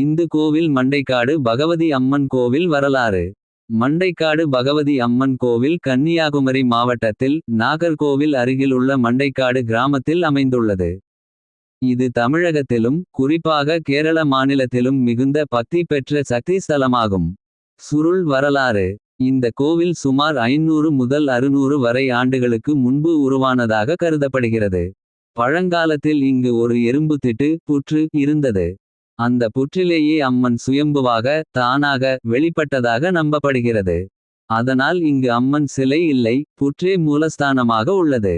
இந்து கோவில் மண்டைக்காடு பகவதி அம்மன் கோவில் வரலாறு. மண்டைக்காடு பகவதி அம்மன் கோவில் கன்னியாகுமரி மாவட்டத்தில் நாகர்கோவில் அருகிலுள்ள மண்டைக்காடு கிராமத்தில் அமைந்துள்ளது. இது தமிழகத்திலும் குறிப்பாக கேரள மாநிலத்திலும் மிகுந்த பக்தி பெற்ற சக்தி ஸ்தலமாகும். சுருள் வரலாறு. இந்த கோவில் சுமார் 500 முதல் 600 வரை ஆண்டுகளுக்கு முன்பு உருவானதாக கருதப்படுகிறது. பழங்காலத்தில் இங்கு ஒரு எறும்பு திட்டு புற்று இருந்தது. அந்த புற்றிலேயே அம்மன் சுயம்புவாக தானாக வெளிப்பட்டதாக நம்பப்படுகிறது. அதனால் இங்கு அம்மன் சிலை இல்லை, புற்றே மூலஸ்தானமாக உள்ளது.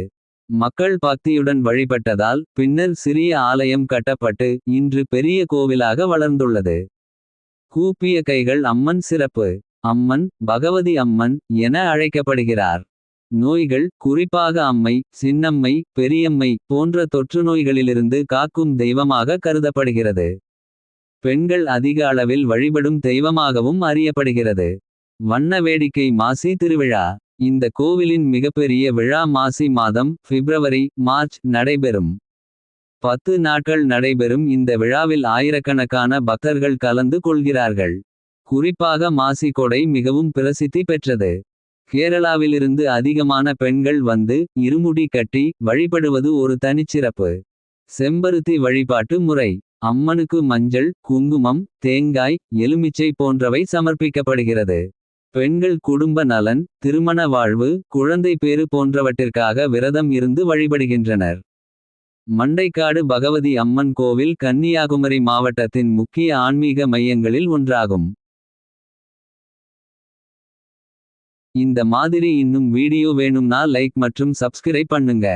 மக்கள் பக்தியுடன் வழிபட்டதால் பின்னர் சிறிய ஆலயம் கட்டப்பட்டு இன்று பெரிய கோவிலாக வளர்ந்துள்ளது. கூப்பிய கைகள் அம்மன் சிறப்பு. அம்மன் பகவதி அம்மன் என அழைக்கப்படுகிறார். நோய்கள் குறிப்பாக அம்மை சின்னம்மை பெரியம்மை போன்ற தொற்று நோய்களிலிருந்து காக்கும் தெய்வமாக கருதப்படுகிறது. பெண்கள் அதிக அளவில் வழிபடும் தெய்வமாகவும் அறியப்படுகிறது. வண்ண வேடிக்கை மாசி திருவிழா. இந்த கோவிலின் மிகப்பெரிய விழா மாசி மாதம் பிப்ரவரி மார்ச் நடைபெறும். 10 நாட்கள் நடைபெறும் இந்த விழாவில் ஆயிரக்கணக்கான பக்தர்கள் கலந்து கொள்கிறார்கள். குறிப்பாக மாசி கொடை மிகவும் பிரசித்தி பெற்றது. கேரளாவிலிருந்து அதிகமான பெண்கள் வந்து இருமுடி கட்டி வழிபடுவது ஒரு தனிச்சிறப்பு. செம்பருத்தி வழிபாட்டு முறை. அம்மனுக்கு மஞ்சள் குங்குமம் தேங்காய் எலுமிச்சை போன்றவை சமர்ப்பிக்கப்படுகிறது. பெண்கள் குடும்ப நலன் திருமண வாழ்வு குழந்தை பேறு போன்றவற்றிற்காக விரதம் இருந்து வழிபடுகின்றனர். மண்டைக்காடு பகவதி அம்மன் கோவில் கன்னியாகுமரி மாவட்டத்தின் முக்கிய ஆன்மீக மையங்களில் ஒன்றாகும். இந்த மாதிரி இன்னும் வீடியோ வேணும்னா லைக் மற்றும் சப்ஸ்கிரைப் பண்ணுங்க.